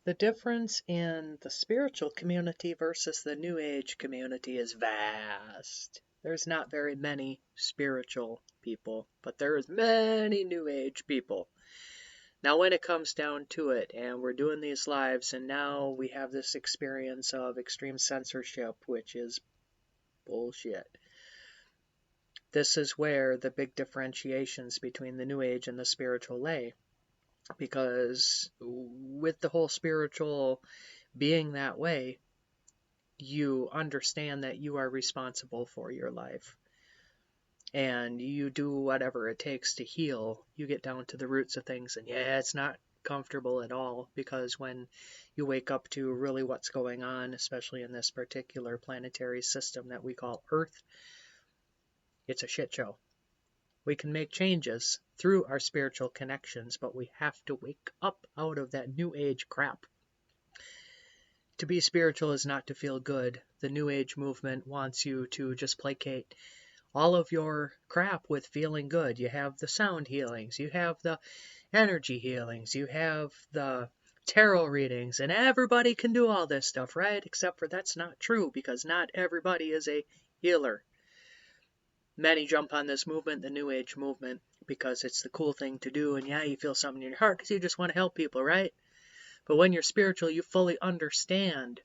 The difference in the spiritual community versus the New Age community is vast. There's not very many spiritual people, but there's many New Age people. Now, when it comes down to it, and we're doing these lives, and now we have this experience of extreme censorship, which is bullshit. This is where the big differentiations between the New Age and the spiritual lay. Because with the whole spiritual being that way, you understand that you are responsible for your life. And you do whatever it takes to heal. You get down to the roots of things. And yeah, it's not comfortable at all, because when you wake up to really what's going on, especially in this particular planetary system that we call Earth, it's a shit show. We can make changes through our spiritual connections, but we have to wake up out of that New Age crap. To be spiritual is not to feel good. The New Age movement wants you to just placate all of your crap with feeling good. You have the sound healings, you have the energy healings, you have the tarot readings, and everybody can do all this stuff, right? Except for that's not true, because not everybody is a healer. Many jump on this movement, the New Age movement, because it's the cool thing to do, and yeah, you feel something in your heart because you just want to help people, right? But when you're spiritual, you fully understand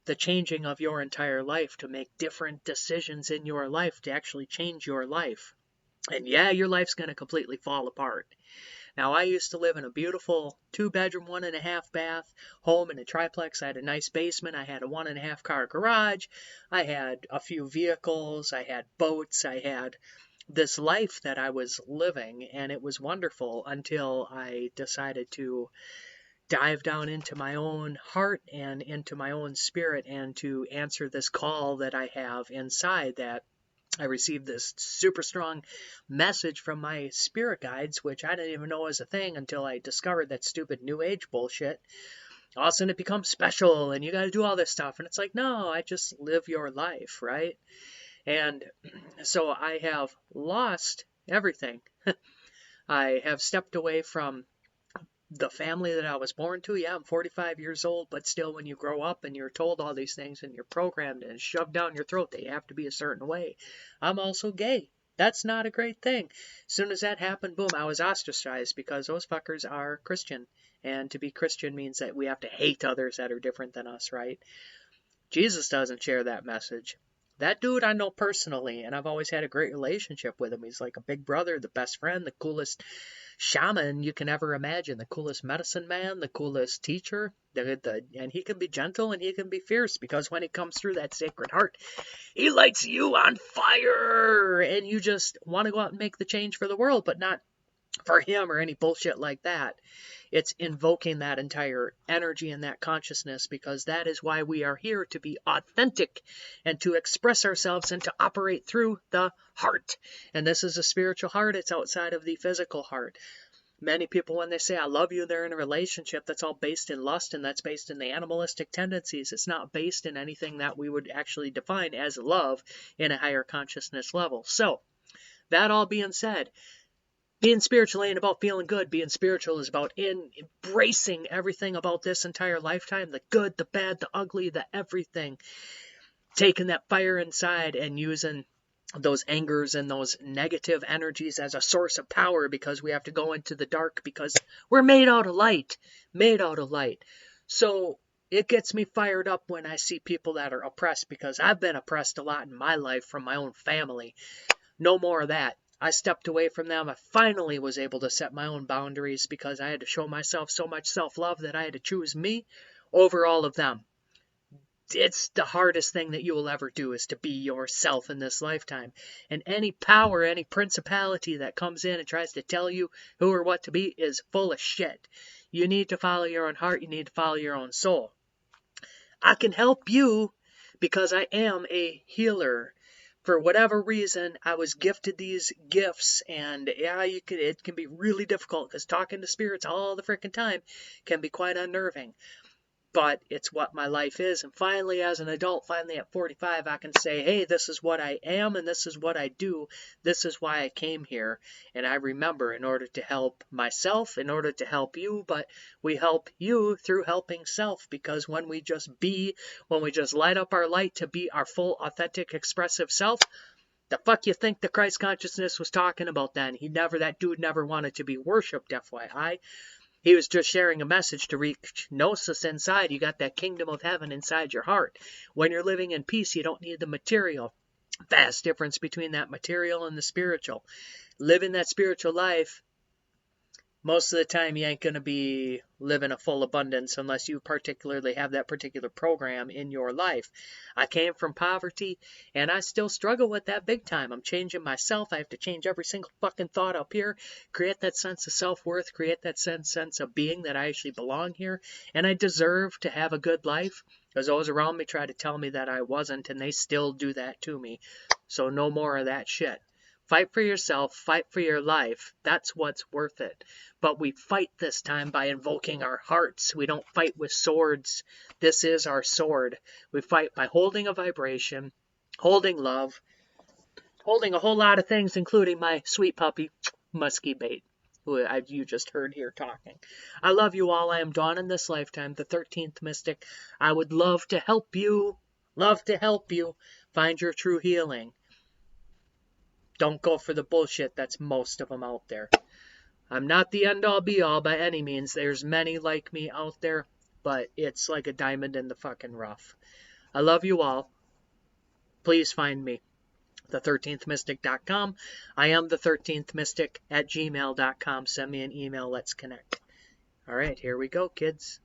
the changing of your entire life to make different decisions in your life to actually change your life. And yeah, your life's going to completely fall apart. Now, I used to live in a beautiful 2-bedroom, 1.5-bath home in a triplex. I had a nice basement. I had a 1.5-car garage. I had a few vehicles. I had boats. I had this life that I was living, and it was wonderful until I decided to dive down into my own heart and into my own spirit and to answer this call that I have inside, that I received this super strong message from my spirit guides, which I didn't even know was a thing until I discovered that stupid New Age bullshit. All of a sudden it becomes special and you got to do all this stuff. And it's like, no, I just live your life, right? And so I have lost everything. I have stepped away from the family that I was born to. Yeah, I'm 45 years old, but still, when you grow up and you're told all these things and you're programmed and shoved down your throat that you have to be a certain way. I'm also gay. That's not a great thing. As soon as that happened, boom, I was ostracized because those fuckers are Christian. And to be Christian means that we have to hate others that are different than us, right? Jesus doesn't share that message. That dude I know personally, and I've always had a great relationship with him. He's like a big brother, the best friend, the coolest shaman you can ever imagine, the coolest medicine man, the coolest teacher. And he can be gentle and he can be fierce, because when he comes through that sacred heart, he lights you on fire, and you just want to go out and make the change for the world, but not for him or any bullshit like that. It's invoking that entire energy and that consciousness, because that is why we are here, to be authentic and to express ourselves and to operate through the heart. And this is a spiritual heart. It's outside of the physical heart. Many people, when they say I love you, they're in a relationship that's all based in lust, and that's based in the animalistic tendencies. It's not based in anything that we would actually define as love in a higher consciousness level. So, that all being said, being spiritual ain't about feeling good. Being spiritual is about embracing everything about this entire lifetime. The good, the bad, the ugly, the everything. Taking that fire inside and using those angers and those negative energies as a source of power, because we have to go into the dark, because we're made out of light. Made out of light. So it gets me fired up when I see people that are oppressed, because I've been oppressed a lot in my life from my own family. No more of that. I stepped away from them. I finally was able to set my own boundaries, because I had to show myself so much self-love that I had to choose me over all of them. It's the hardest thing that you will ever do, is to be yourself in this lifetime. And any power, any principality that comes in and tries to tell you who or what to be is full of shit. You need to follow your own heart. You need to follow your own soul. I can help you because I am a healer. For whatever reason, I was gifted these gifts, and yeah, it can be really difficult, because talking to spirits all the freaking time can be quite unnerving. but it's what my life is. And finally, as an adult, finally at 45, I can say, hey, this is what I am and this is what I do. This is why I came here. And I remember, in order to help myself, in order to help you, but we help you through helping self, because when we just light up our light to be our full, authentic, expressive self, the fuck you think the Christ consciousness was talking about then? That dude never wanted to be worshipped, FYI. He was just sharing a message to reach gnosis inside. You got that kingdom of heaven inside your heart. When you're living in peace, you don't need the material. Vast difference between that material and the spiritual. Living that spiritual life, most of the time you ain't going to be living a full abundance unless you particularly have that particular program in your life. I came from poverty, and I still struggle with that big time. I'm changing myself. I have to change every single fucking thought up here, create that sense of self-worth, create that sense of being that I actually belong here, and I deserve to have a good life, because those around me try to tell me that I wasn't, and they still do that to me. So no more of that shit. Fight for yourself, fight for your life. That's what's worth it. But we fight this time by invoking our hearts. We don't fight with swords. This is our sword. We fight by holding a vibration, holding love, holding a whole lot of things, including my sweet puppy, Musky Bait, who you just heard here talking. I love you all. I am Dawn in this lifetime, the 13th Mystic. I would love to help you find your true healing. Don't go for the bullshit that's most of them out there. I'm not the end-all be-all by any means. There's many like me out there, but it's like a diamond in the fucking rough. I love you all. Please find me. the13thmystic.com. I am the 13th Mystic at gmail.com. Send me an email. Let's connect. All right, here we go, kids.